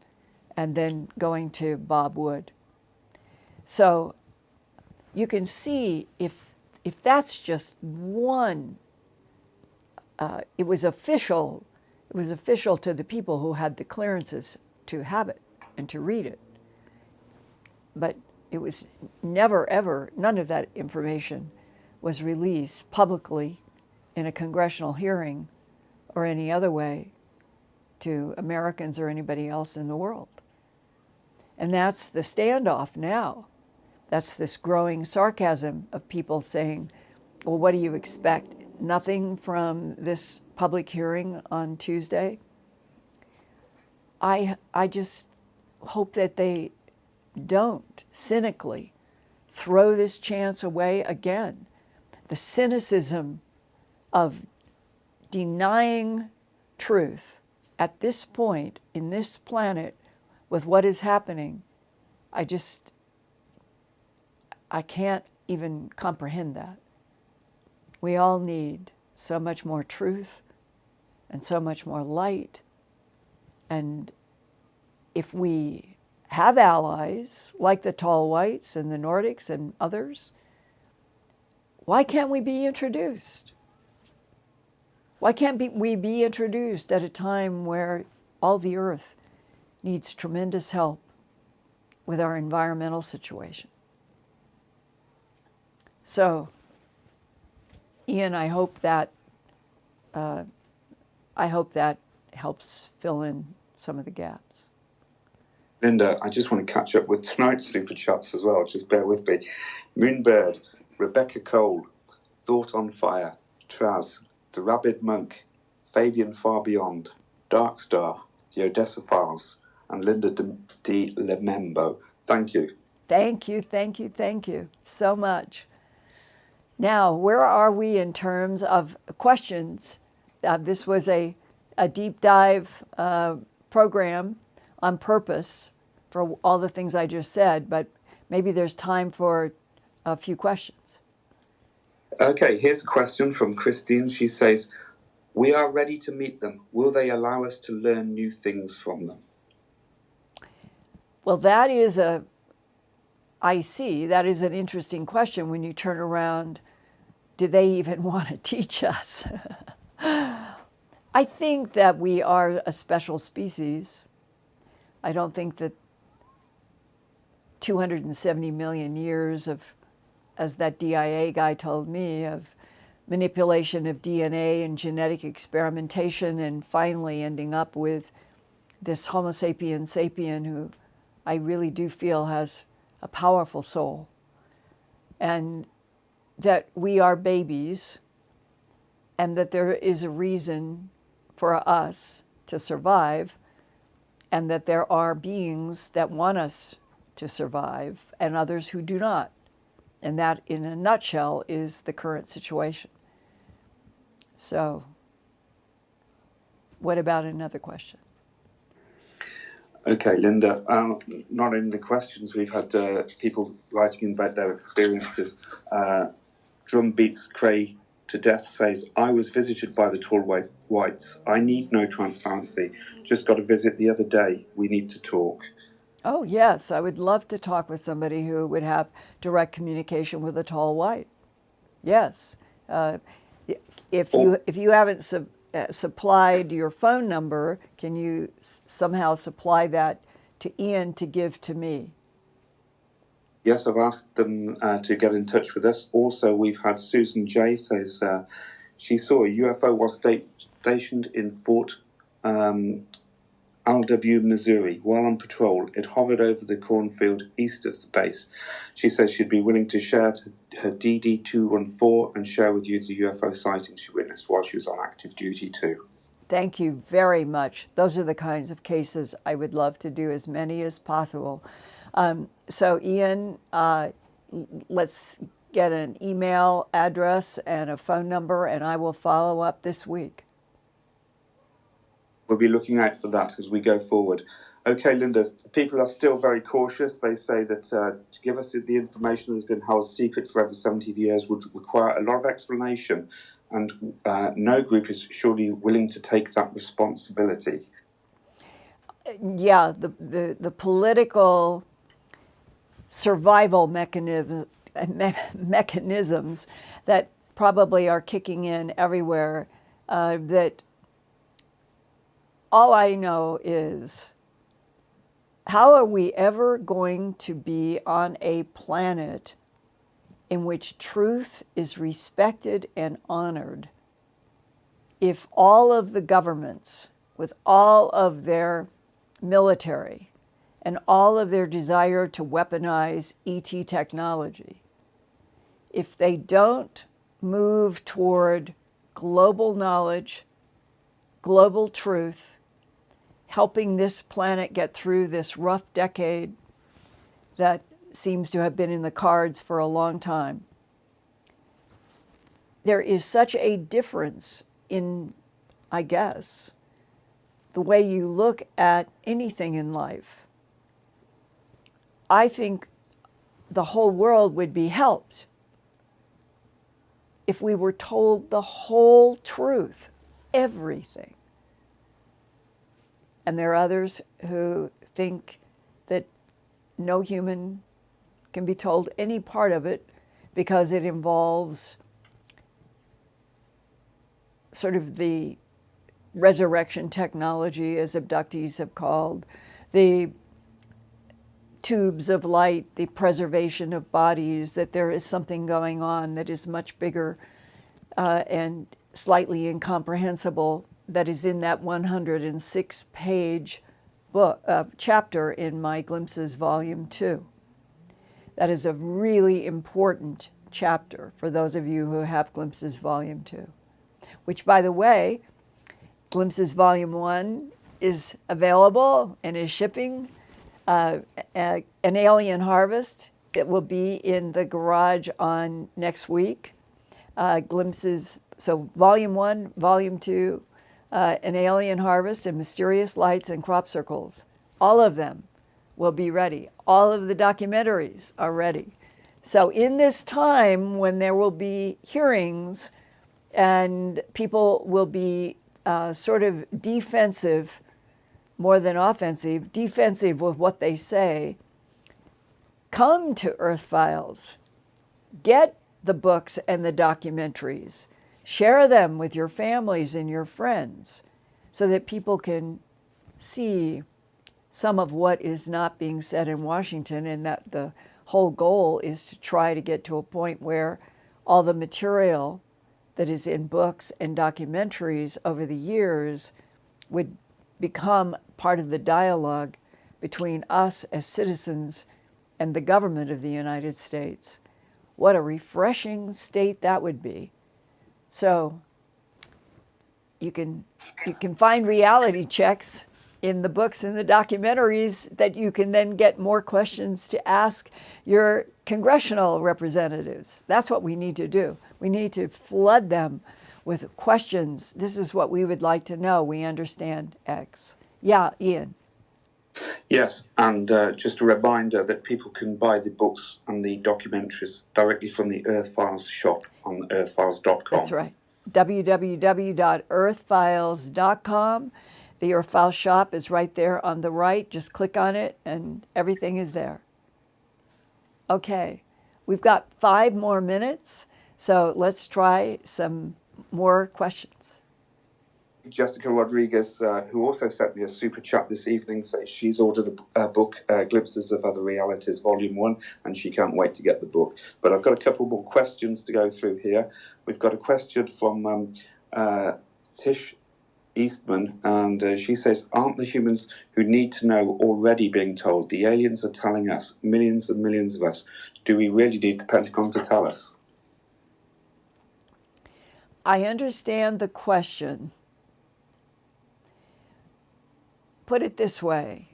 and then going to Bob Wood. So you can see if that's just one, it was official to the people who had the clearances to have it and to read it. But it was never, ever, none of that information was released publicly in a congressional hearing or any other way to Americans or anybody else in the world. And that's the standoff now. That's this growing sarcasm of people saying, well, what do you expect? Nothing from this public hearing on Tuesday? I just hope that they don't cynically throw this chance away again. The cynicism of denying truth at this point in this planet with what is happening, I can't even comprehend that. We all need so much more truth and so much more light. And if we have allies like the Tall Whites and the Nordics and others, why can't we be introduced? Why can't we be introduced at a time where all the earth needs tremendous help with our environmental situation? So, Ian, I hope that helps fill in some of the gaps. Linda, I just want to catch up with tonight's super chats as well. Just bear with me. Moonbird, Rebecca Cole, Thought on Fire, Traz, The Rabid Monk, Fabian Far Beyond, Darkstar, The Odessa Files, and Linda D. Lemembo. Thank you. Thank you, thank you, thank you so much. Now, where are we in terms of questions? This was a deep dive program on purpose for all the things I just said, but maybe there's time for a few questions. Okay, here's a question from Christine. She says, we are ready to meet them. Will they allow us to learn new things from them? Well, that is an interesting question when you turn around. Do they even want to teach us? I think that we are a special species. I don't think that 270 million years of, as that DIA guy told me, of manipulation of DNA and genetic experimentation and finally ending up with this Homo sapien sapien who I really do feel has a powerful soul. And that we are babies and that there is a reason for us to survive and that there are beings that want us to survive and others who do not. And that, in a nutshell, is the current situation. So, what about another question? Okay, Linda, not in the questions, we've had people writing about their experiences. Drum Beats Cray to Death says, I was visited by the Tall Whites. I need no transparency. Just got a visit the other day. We need to talk. Oh, yes. I would love to talk with somebody who would have direct communication with a Tall White. Yes. If you haven't supplied your phone number, can you somehow supply that to Ian to give to me? Yes, I've asked them to get in touch with us. Also, we've had Susan J. says she saw a UFO was stationed in Fort LW, Missouri, while on patrol. It hovered over the cornfield east of the base. She says she'd be willing to share her DD-214 and share with you the UFO sighting she witnessed while she was on active duty too. Thank you very much. Those are the kinds of cases I would love to do as many as possible. So Ian, let's get an email address and a phone number, and I will follow up this week. We'll be looking out for that as we go forward. Okay, Linda, people are still very cautious. They say that to give us the information that has been held secret for over 70 years would require a lot of explanation, and no group is surely willing to take that responsibility. Yeah, the political survival mechanisms that probably are kicking in everywhere, that all I know is, how are we ever going to be on a planet in which truth is respected and honored if all of the governments, with all of their military and all of their desire to weaponize ET technology, if they don't move toward global knowledge, global truth, helping this planet get through this rough decade that seems to have been in the cards for a long time, there is such a difference in, I guess, the way you look at anything in life. I think the whole world would be helped if we were told the whole truth, everything. And there are others who think that no human can be told any part of it because it involves sort of the resurrection technology, as abductees have called, the tubes of light, the preservation of bodies, that there is something going on that is much bigger and slightly incomprehensible that is in that 106-page book, chapter in my Glimpses Volume 2. That is a really important chapter for those of you who have Glimpses Volume 2, which, by the way, Glimpses Volume 1 is available and is shipping. An Alien Harvest, it will be in the garage on next week. Glimpses, so Volume 1, Volume 2, An Alien Harvest and Mysterious Lights and Crop Circles. All of them will be ready. All of the documentaries are ready. So in this time when there will be hearings and people will be sort of defensive, more than offensive, defensive with what they say, come to Earthfiles. Get the books and the documentaries. Share them with your families and your friends so that people can see some of what is not being said in Washington, and that the whole goal is to try to get to a point where all the material that is in books and documentaries over the years would become part of the dialogue between us as citizens and the government of the United States. What a refreshing state that would be. So you can find reality checks in the books and the documentaries that you can then get more questions to ask your congressional representatives. That's what we need to do. We need to flood them with questions. This is what we would like to know. We understand X. Yeah, Ian. Yes, and just a reminder that people can buy the books and the documentaries directly from the Earthfiles shop on earthfiles.com. That's right. www.earthfiles.com. The Earthfiles shop is right there on the right. Just click on it and everything is there. Okay, we've got 5 more minutes, so let's try some more questions. Jessica Rodriguez, who also sent me a super chat this evening, says she's ordered a book, Glimpses of Other Realities, Volume 1, and she can't wait to get the book. But I've got a couple more questions to go through here. We've got a question from Tish Eastman, and she says, aren't the humans who need to know already being told? The aliens are telling us, millions and millions of us. Do we really need the Pentagon to tell us? I understand the question. Put it this way.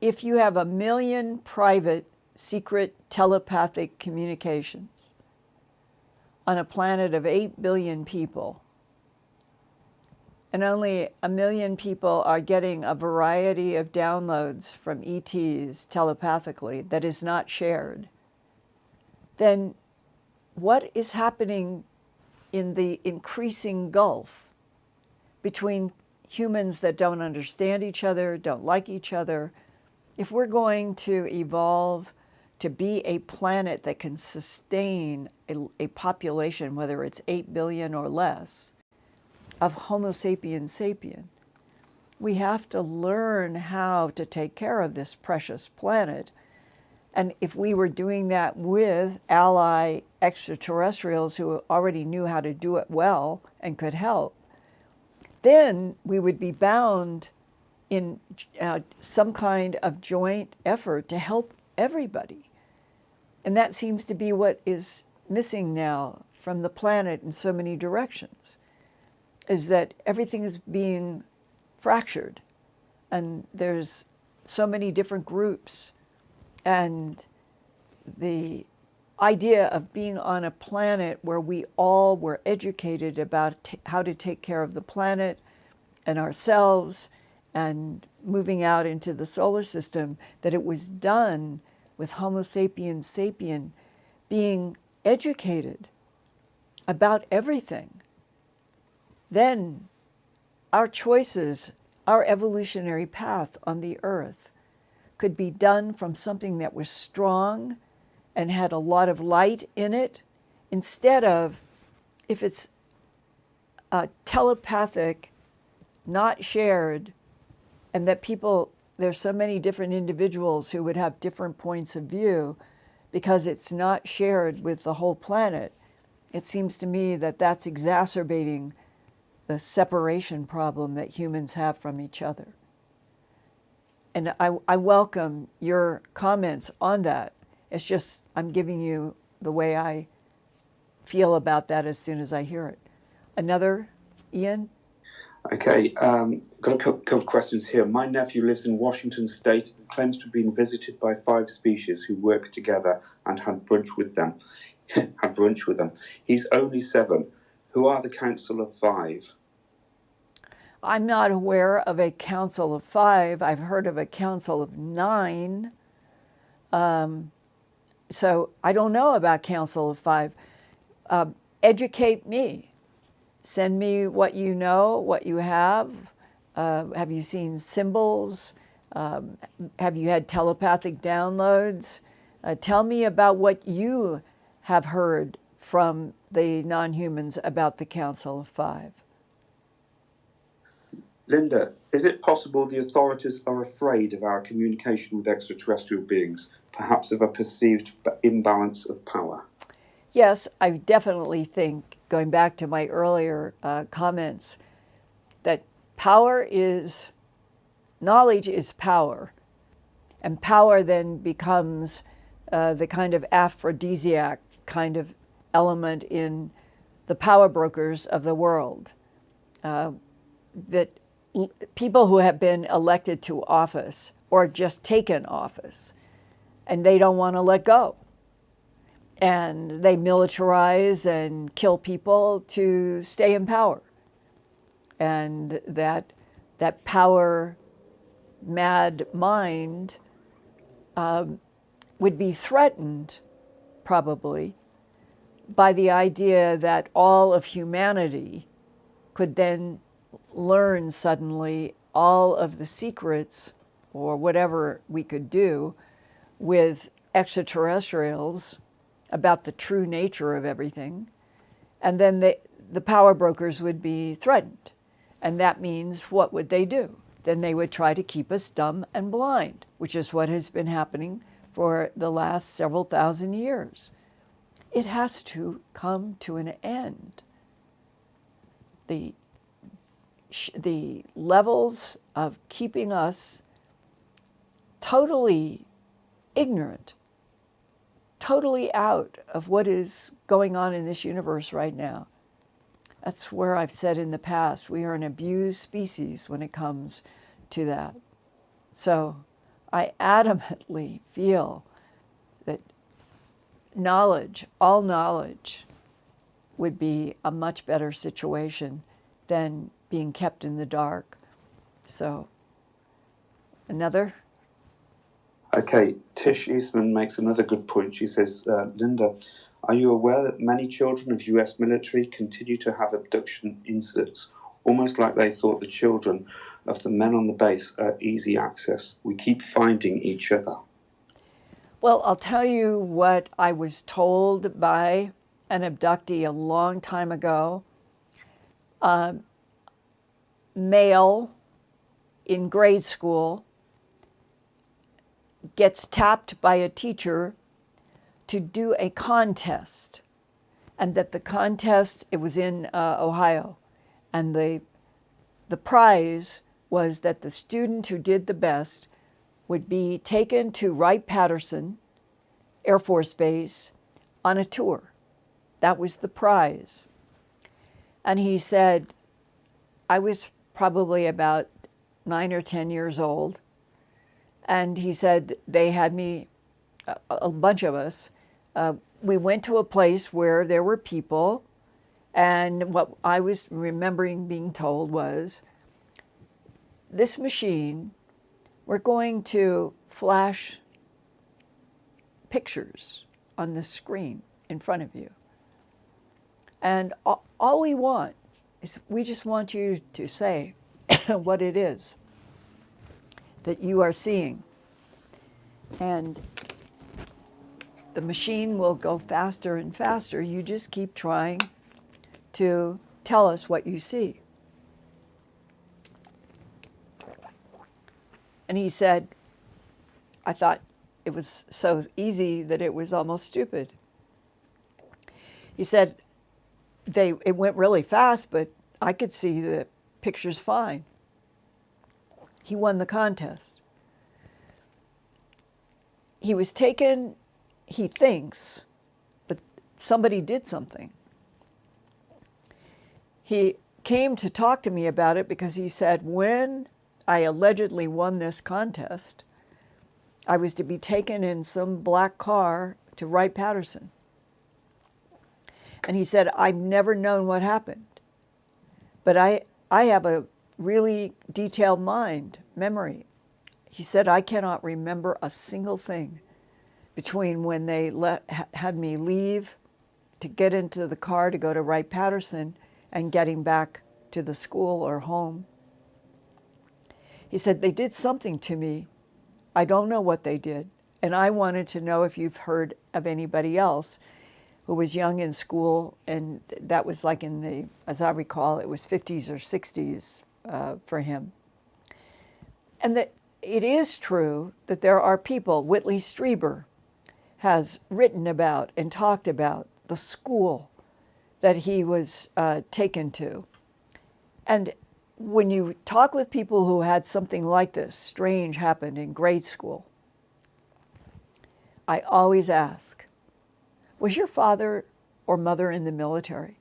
If you have 1 million private, secret, telepathic communications on a planet of 8 billion people, and only 1 million people are getting a variety of downloads from ETs telepathically that is not shared, then what is happening in the increasing gulf between humans that don't understand each other, don't like each other? If we're going to evolve to be a planet that can sustain a population, whether it's 8 billion or less, of Homo sapiens sapien, we have to learn how to take care of this precious planet. And if we were doing that with ally extraterrestrials who already knew how to do it well and could help, then we would be bound in some kind of joint effort to help everybody. And that seems to be what is missing now from the planet in so many directions, is that everything is being fractured and there's so many different groups. And the idea of being on a planet where we all were educated about how to take care of the planet and ourselves and moving out into the solar system, that it was done with Homo sapiens sapien being educated about everything, then our choices, our evolutionary path on the earth could be done from something that was strong and had a lot of light in it, instead of, if it's telepathic, not shared, and that people, there's so many different individuals who would have different points of view because it's not shared with the whole planet. It seems to me that that's exacerbating the separation problem that humans have from each other. And I welcome your comments on that. It's just, I'm giving you the way I feel about that as soon as I hear it. Another, Ian? Okay, got a couple of questions here. My nephew lives in Washington State and claims to have been visited by 5 species who work together and had brunch with them. He's only 7. Who are the Council of 5? I'm not aware of a council of 5. I've heard of a council of 9. So I don't know about council of 5. Educate me. Send me what you know, what you have. Have you seen symbols? Have you had telepathic downloads? Tell me about what you have heard from the non-humans about the Council of 5. Linda, is it possible the authorities are afraid of our communication with extraterrestrial beings, perhaps of a perceived imbalance of power? Yes, I definitely think, going back to my earlier comments, that knowledge is power. And power then becomes the kind of aphrodisiac kind of element in the power brokers of the world. That people who have been elected to office or just taken office, and they don't want to let go. And they militarize and kill people to stay in power. And that power mad mind would be threatened, probably, by the idea that all of humanity could then learn suddenly all of the secrets or whatever we could do with extraterrestrials about the true nature of everything. And then the power brokers would be threatened. And that means, what would they do? Then they would try to keep us dumb and blind, which is what has been happening for the last several thousand years. It has to come to an end. The levels of keeping us totally ignorant, totally out of what is going on in this universe right now. That's where I've said in the past, we are an abused species when it comes to that. So I adamantly feel that knowledge, all knowledge, would be a much better situation than being kept in the dark. So, another? Okay, Tish Eastman makes another good point. She says, Linda, are you aware that many children of US military continue to have abduction incidents, almost like they thought the children of the men on the base are easy access? We keep finding each other. Well, I'll tell you what I was told by an abductee a long time ago. Male in grade school gets tapped by a teacher to do a contest, and that the contest, it was in Ohio, and the the prize was that the student who did the best would be taken to Wright-Patterson Air Force Base on a tour. That was the prize. And he said, I was probably about 9 or 10 years old. And he said, they had me, a bunch of us, we went to a place where there were people. And what I was remembering being told was, this machine, we're going to flash pictures on the screen in front of you. And all we want is we just want you to say what it is that you are seeing. And the machine will go faster and faster. You just keep trying to tell us what you see. And he said, I thought it was so easy that it was almost stupid. He said, it went really fast, but I could see the pictures fine. He won the contest. He was taken, he thinks, but somebody did something. He came to talk to me about it because he said, when I allegedly won this contest, I was to be taken in some black car to Wright-Patterson. And he said, I've never known what happened, but I have a really detailed memory. He said, I cannot remember a single thing between when they had me leave to get into the car to go to Wright-Patterson and getting back to the school or home. He said, they did something to me. I don't know what they did. And I wanted to know if you've heard of anybody else who was young in school, and that was like in the, as I recall, it was 50s or 60s for him. And that it is true that there are people, Whitley Strieber has written about and talked about the school that he was taken to. And when you talk with people who had something like this strange happen in grade school, I always ask, was your father or mother in the military?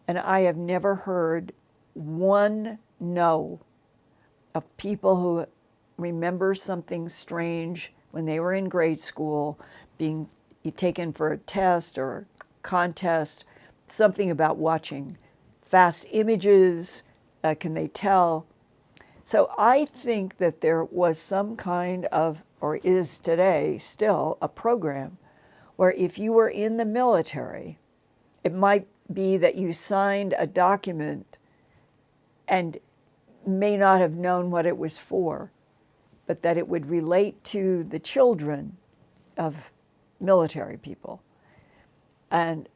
And I have never heard one no of people who remember something strange when they were in grade school, being taken for a test or a contest, something about watching fast images, can they tell? So I think that there was some kind of, or is today still, a program where if you were in the military, it might be that you signed a document and may not have known what it was for, but that it would relate to the children of military people. And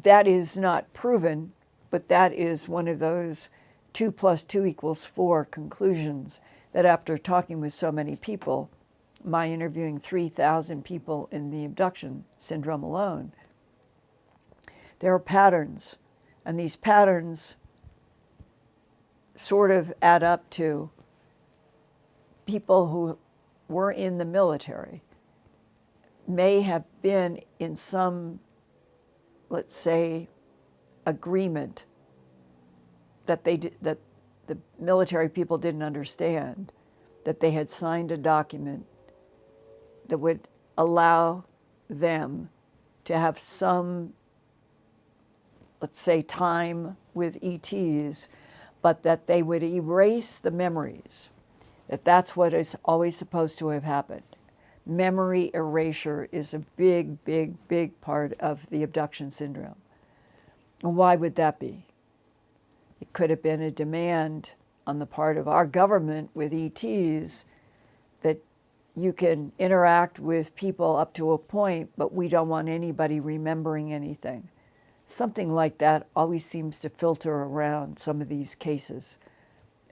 that is not proven, but that is one of those 2 + 2 = 4 conclusions that after talking with so many people, my interviewing 3,000 people in the abduction syndrome alone, there are patterns, and these patterns sort of add up to people who were in the military may have been in some, let's say, agreement that that the military people didn't understand, that they had signed a document that would allow them to have some, let's say, time with ETs, but that they would erase the memories, that that's what is always supposed to have happened. Memory erasure is a big, big, big part of the abduction syndrome. And why would that be? It could have been a demand on the part of our government with ETs that you can interact with people up to a point, but we don't want anybody remembering anything. Something like that always seems to filter around some of these cases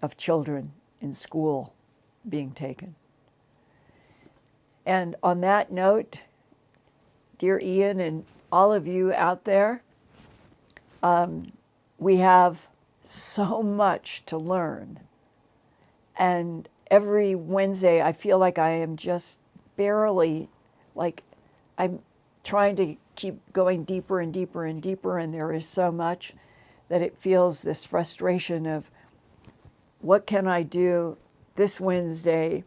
of children in school being taken. And on that note, dear Ian and all of you out there, we have so much to learn. And every Wednesday, I feel like I am just barely, like I'm trying to keep going deeper and deeper and deeper, and there is so much that it feels this frustration of what can I do this Wednesday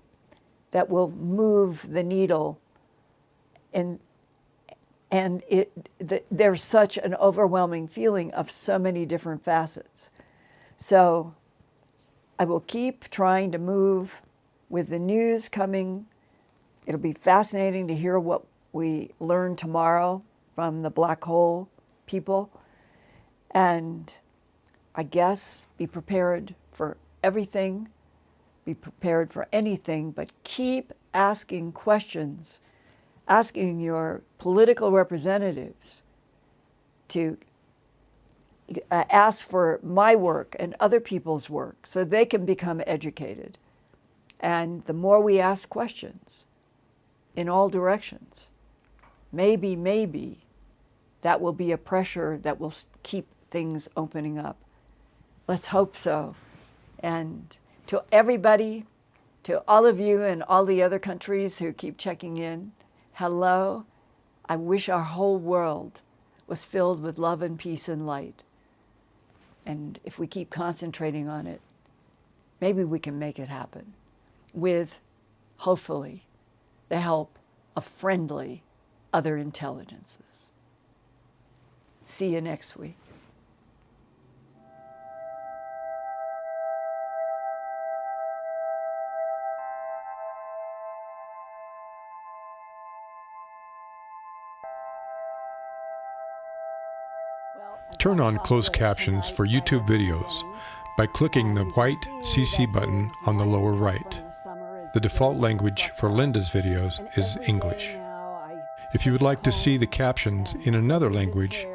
that will move the needle. And there's such an overwhelming feeling of so many different facets. So I will keep trying to move with the news coming. It'll be fascinating to hear what we learn tomorrow from the black hole people. And I guess be prepared for everything, be prepared for anything, but keep asking questions, asking your political representatives to ask for my work and other people's work so they can become educated. And the more we ask questions in all directions, maybe that will be a pressure that will keep things opening up. Let's hope so. And to everybody, to all of you and all the other countries who keep checking in, hello. I wish our whole world was filled with love and peace and light. And if we keep concentrating on it, maybe we can make it happen with, hopefully, the help of friendly other intelligences. See you next week. Turn on closed captions for YouTube videos by clicking the white CC button on the lower right. The default language for Linda's videos is English. If you would like to see the captions in another language,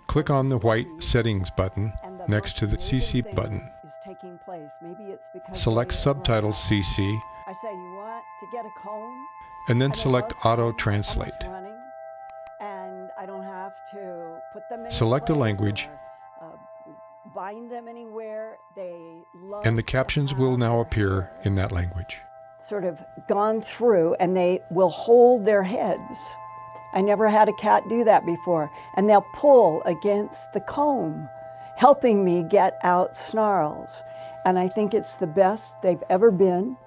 click on the white settings button next to the CC button. Select Subtitles CC and then select Auto Translate. Select a language, and the captions will now appear in that language. Sort of gone through, and they will hold their heads. I never had a cat do that before. And they'll pull against the comb, helping me get out snarls. And I think it's the best they've ever been.